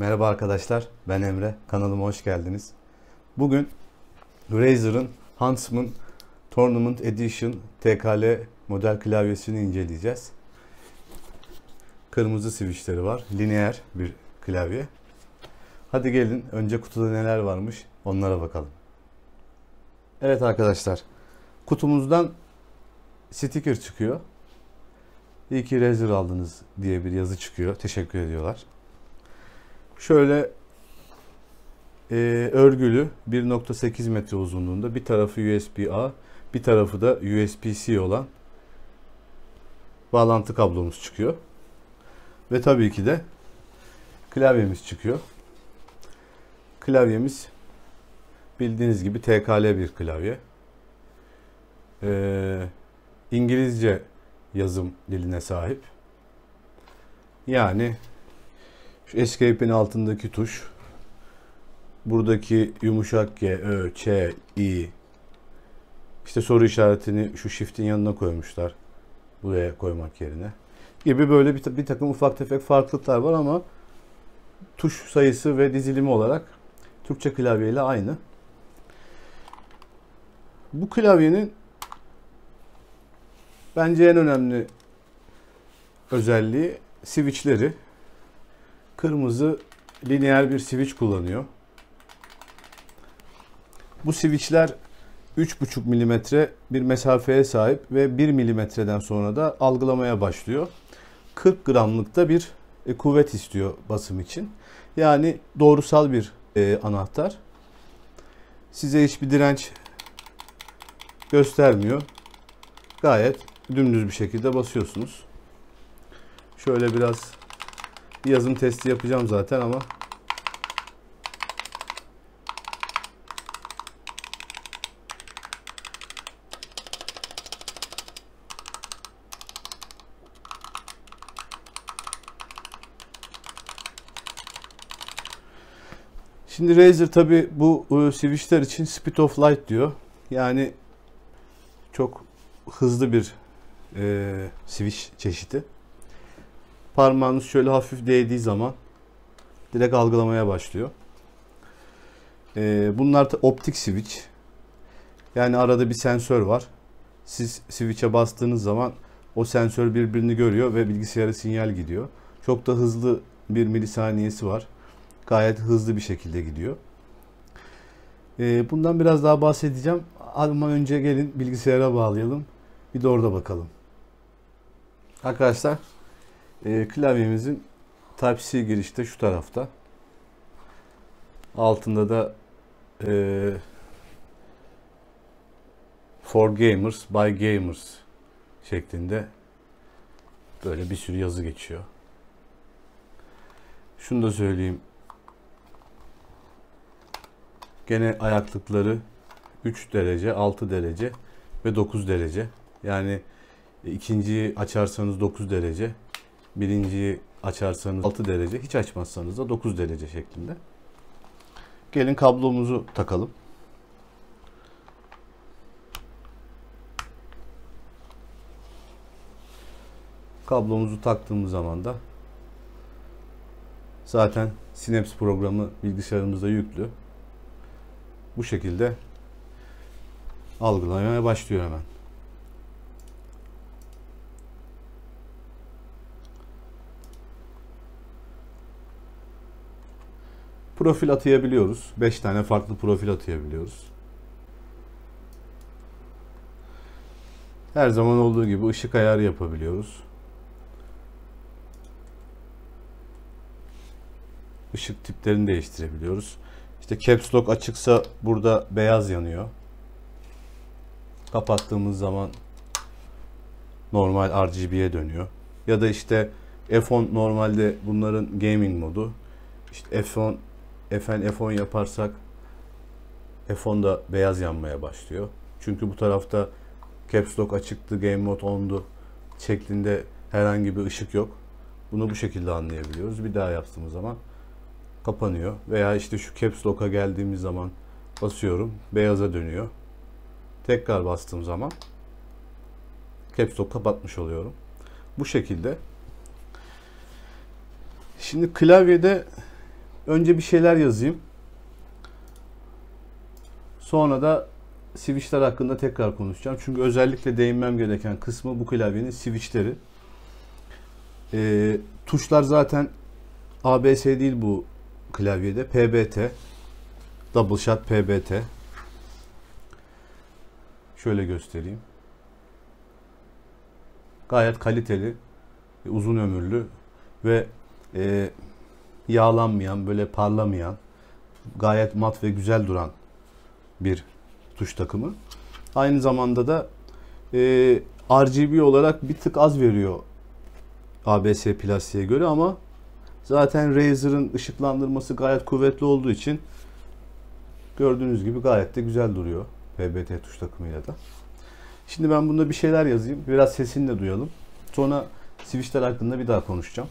Merhaba arkadaşlar, ben Emre. Kanalıma hoş geldiniz. Bugün Razer'ın Huntsman Tournament Edition TKL model klavyesini inceleyeceğiz. Kırmızı switchleri var. Lineer bir klavye. Hadi gelin önce kutuda neler varmış onlara bakalım. Evet arkadaşlar, kutumuzdan sticker çıkıyor. İyi ki Razer aldınız diye bir yazı çıkıyor. Teşekkür ediyorlar. Şöyle örgülü 1.8 metre uzunluğunda, bir tarafı USB-A, bir tarafı da USB-C olan bağlantı kablomuz çıkıyor. Ve tabii ki de klavyemiz çıkıyor. Klavyemiz bildiğiniz gibi TKL bir klavye. İngilizce yazım diline sahip. Yani şu Escape'in altındaki tuş, buradaki yumuşak G, Ö, Ç, İ, işte soru işaretini şu shift'in yanına koymuşlar, buraya koymak yerine gibi böyle bir takım ufak tefek farklılıklar var ama tuş sayısı ve dizilimi olarak Türkçe klavye ile aynı. Bu klavyenin bence en önemli özelliği switchleri. Kırmızı lineer bir switch kullanıyor. Bu switchler 3,5 mm bir mesafeye sahip ve 1 mm'den sonra da algılamaya başlıyor. 40 gramlık da bir kuvvet istiyor basım için. Yani doğrusal bir anahtar. Size hiçbir direnç göstermiyor. Gayet dümdüz bir şekilde basıyorsunuz. Şöyle biraz yazım testi yapacağım zaten ama şimdi Razer tabi bu switchler için speed of light diyor. Yani çok hızlı bir switch çeşidi. Parmağınız şöyle hafif değdiği zaman direkt algılamaya başlıyor. Bunlar da optik switch. Yani arada bir sensör var. Siz switch'e bastığınız zaman o sensör birbirini görüyor ve bilgisayara sinyal gidiyor. Çok da hızlı, bir milisaniyesi var. Gayet hızlı bir şekilde gidiyor. Bundan biraz daha bahsedeceğim. Ama önce gelin bilgisayara bağlayalım. Bir de orada bakalım. Arkadaşlar, klavyemizin Type-C girişi de şu tarafta. Altında da For Gamers, by Gamers şeklinde böyle bir sürü yazı geçiyor. Şunu da söyleyeyim. Gene ayaklıkları 3 derece, 6 derece ve 9 derece. Yani ikinciyi açarsanız 9 derece, birinciyi açarsanız 6 derece, hiç açmazsanız da 9 derece şeklinde. Gelin kablomuzu takalım. Kablomuzu taktığımız zaman da zaten Synapse programı bilgisayarımızda yüklü. Bu şekilde algılamaya başlıyor hemen. Profil atayabiliyoruz. 5 tane farklı profil atayabiliyoruz. Her zaman olduğu gibi ışık ayarı yapabiliyoruz. Işık tiplerini değiştirebiliyoruz. İşte Caps Lock açıksa burada beyaz yanıyor. Kapattığımız zaman normal RGB'ye dönüyor. Ya da işte F10 normalde bunların gaming modu. İşte F10 F10 yaparsak F10 da beyaz yanmaya başlıyor. Çünkü bu tarafta Caps Lock açıktı, Game Mode 10'du şeklinde herhangi bir ışık yok. Bunu bu şekilde anlayabiliyoruz. Bir daha yaptığımız zaman kapanıyor. Veya işte şu Caps Lock'a geldiğimiz zaman basıyorum, beyaza dönüyor. Tekrar bastığım zaman Caps Lock kapatmış oluyorum. Bu şekilde. Şimdi klavyede önce bir şeyler yazayım. Sonra da switchler hakkında tekrar konuşacağım. Çünkü özellikle değinmem gereken kısmı bu klavyenin switchleri. Tuşlar zaten ABS değil bu klavyede. PBT. Double shot PBT. Şöyle göstereyim. Gayet kaliteli, uzun ömürlü ve yağlanmayan, böyle parlamayan, gayet mat ve güzel duran bir tuş takımı. Aynı zamanda da RGB olarak bir tık az veriyor ABS plastiğe göre ama zaten Razer'ın ışıklandırması gayet kuvvetli olduğu için gördüğünüz gibi gayet de güzel duruyor PBT tuş takımıyla da. Şimdi ben bunda bir şeyler yazayım. Biraz sesini de duyalım. Sonra switchler hakkında bir daha konuşacağım.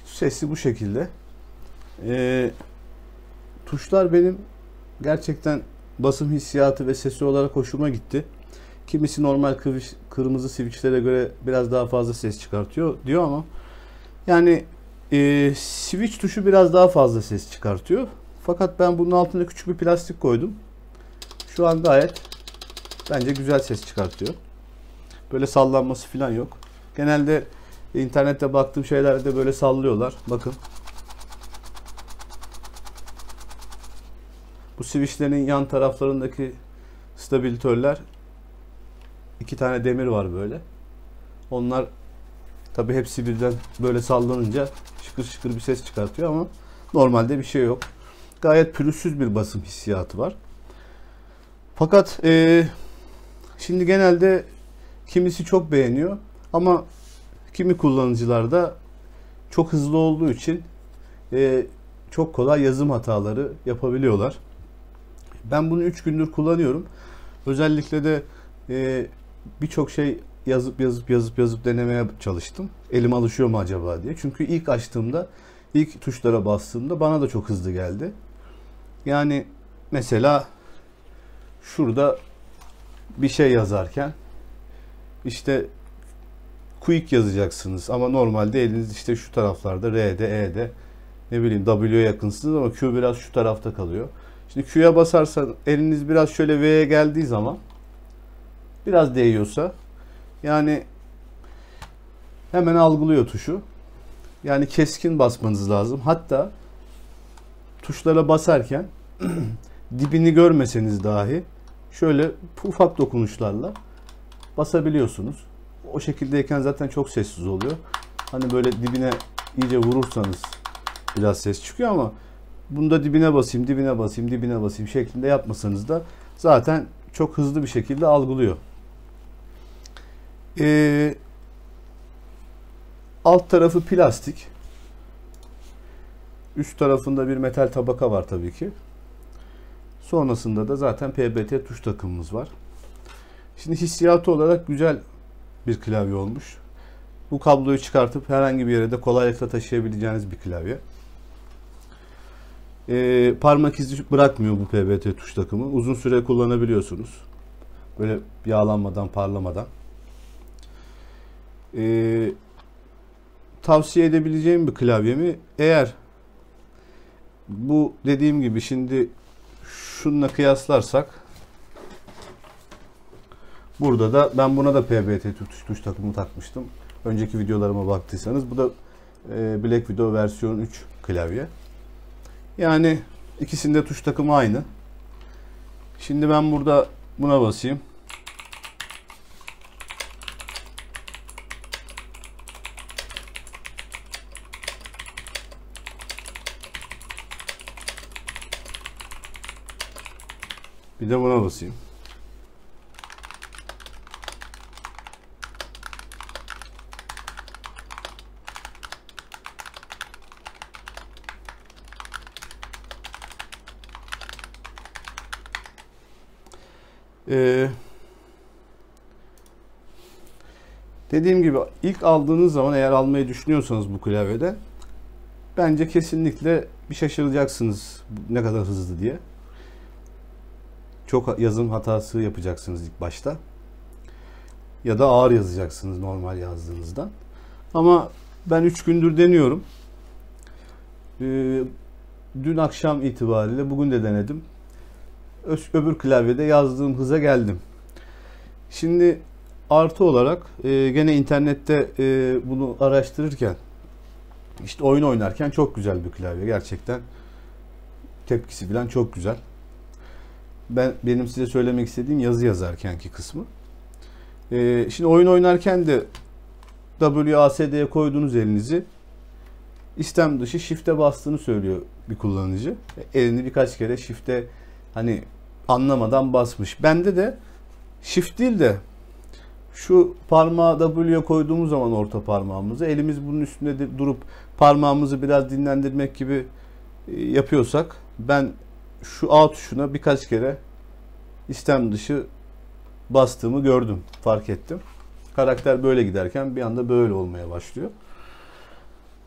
Sesi bu şekilde. Tuşlar benim gerçekten basım hissiyatı ve sesi olarak hoşuma gitti. Kimisi normal kırmızı switchlere göre biraz daha fazla ses çıkartıyor diyor ama yani switch tuşu biraz daha fazla ses çıkartıyor. Fakat ben bunun altına küçük bir plastik koydum. Şu an gayet bence güzel ses çıkartıyor. Böyle sallanması falan yok. Genelde internette baktığım şeylerde böyle sallıyorlar. Bakın. Bu switchlerin yan taraflarındaki stabilitörler, iki tane demir var böyle. Onlar tabi hepsi birden böyle sallanınca şıkır şıkır bir ses çıkartıyor ama normalde bir şey yok. Gayet pürüzsüz bir basım hissiyatı var. Fakat şimdi genelde kimisi çok beğeniyor ama kimi kullanıcılar da çok hızlı olduğu için çok kolay yazım hataları yapabiliyorlar. Ben bunu 3 gündür kullanıyorum. Özellikle de birçok şey yazıp denemeye çalıştım. Elim alışıyor mu acaba diye. Çünkü ilk açtığımda, ilk tuşlara bastığımda bana da çok hızlı geldi. Yani mesela şurada bir şey yazarken işte quick yazacaksınız ama normalde eliniz işte şu taraflarda R'de, E'de, ne bileyim W'ye yakınsınız ama Q biraz şu tarafta kalıyor. Şimdi Q'ya basarsan eliniz biraz şöyle V'ye geldiği zaman biraz değiyorsa yani hemen algılıyor tuşu. Yani keskin basmanız lazım. Hatta tuşlara basarken dibini görmeseniz dahi şöyle ufak dokunuşlarla basabiliyorsunuz. O şekildeyken zaten çok sessiz oluyor. Hani böyle dibine iyice vurursanız biraz ses çıkıyor ama bunda dibine basayım, dibine basayım, dibine basayım şeklinde yapmasanız da zaten çok hızlı bir şekilde algılıyor. Alt tarafı plastik. Üst tarafında bir metal tabaka var tabii ki. Sonrasında da zaten PBT tuş takımımız var. Şimdi hissiyatı olarak güzel bir klavye olmuş. Bu kabloyu çıkartıp herhangi bir yere de kolaylıkla taşıyabileceğiniz bir klavye. Parmak izi bırakmıyor bu PBT tuş takımı. Uzun süre kullanabiliyorsunuz. Böyle yağlanmadan, parlamadan. tavsiye edebileceğim bir klavye mi? Eğer bu dediğim gibi şimdi şununla kıyaslarsak, burada da ben buna da PBT tuş takımı takmıştım. Önceki videolarıma baktıysanız bu da Black Widow versiyon 3 klavye. Yani ikisinde tuş takımı aynı. Şimdi ben burada buna basayım. Bir de buna basayım. Dediğim gibi ilk aldığınız zaman, eğer almayı düşünüyorsanız bu klavyede, bence kesinlikle bir şaşıracaksınız ne kadar hızlı diye. Çok yazım hatası yapacaksınız ilk başta. Ya da ağır yazacaksınız normal yazdığınızdan. Ama ben 3 gündür deniyorum. Dün akşam itibariyle bugün de denedim. Öbür klavyede yazdığım hıza geldim. Şimdi artı olarak gene internette bunu araştırırken, işte oyun oynarken çok güzel bir klavye. Gerçekten tepkisi falan çok güzel. Benim size söylemek istediğim yazı yazarkenki kısmı. Şimdi oyun oynarken de WASD'ye koyduğunuz elinizi, istem dışı shift'e bastığını söylüyor bir kullanıcı. Elini birkaç kere shift'e hani anlamadan basmış. Bende de shift değil de şu parmağı W'ye koyduğumuz zaman orta parmağımızı, elimiz bunun üstünde de durup parmağımızı biraz dinlendirmek gibi yapıyorsak, ben şu A tuşuna birkaç kere istem dışı bastığımı gördüm, fark ettim. Karakter böyle giderken bir anda böyle olmaya başlıyor.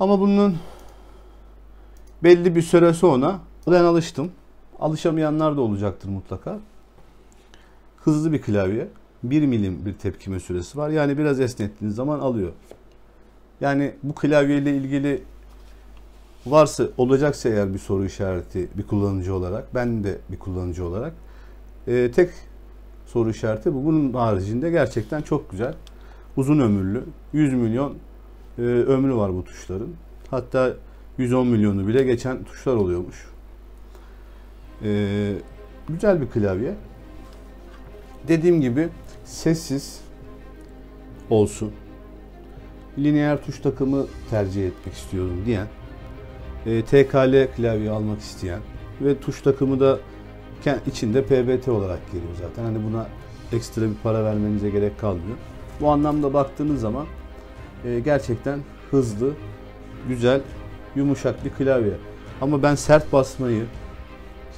Ama bunun belli bir süre sonra ben alıştım. Alışamayanlar da olacaktır mutlaka. Hızlı bir klavye. 1 milim bir tepkime süresi var. Yani biraz esnettiğiniz zaman alıyor. Yani bu klavye ile ilgili olacaksa eğer bir soru işareti bir kullanıcı olarak, ben de bir kullanıcı olarak, tek soru işareti bu. Bunun haricinde gerçekten çok güzel. Uzun ömürlü. 100 milyon ömrü var bu tuşların. Hatta 110 milyonu bile geçen tuşlar oluyormuş. Güzel bir klavye. Dediğim gibi sessiz olsun, lineer tuş takımı tercih etmek istiyorum diyen, TKL klavye almak isteyen ve tuş takımı da içinde PBT olarak geliyor zaten. Hani buna ekstra bir para vermenize gerek kalmıyor. Bu anlamda baktığınız zaman gerçekten hızlı, güzel, yumuşak bir klavye. Ama ben sert basmayı,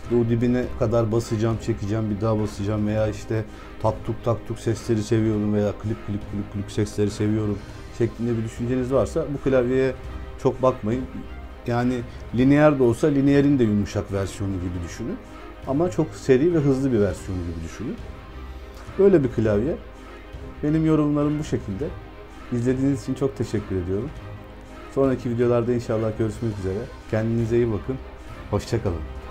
işte o dibine kadar basacağım, çekeceğim, bir daha basacağım veya işte tak tuk sesleri seviyorum veya klik sesleri seviyorum şeklinde bir düşünceniz varsa bu klavyeye çok bakmayın. Yani lineer de olsa lineerin de yumuşak versiyonu gibi düşünün. Ama çok seri ve hızlı bir versiyonu gibi düşünün. Böyle bir klavye. Benim yorumlarım bu şekilde. İzlediğiniz için çok teşekkür ediyorum. Sonraki videolarda inşallah görüşmek üzere. Kendinize iyi bakın. Hoşça kalın.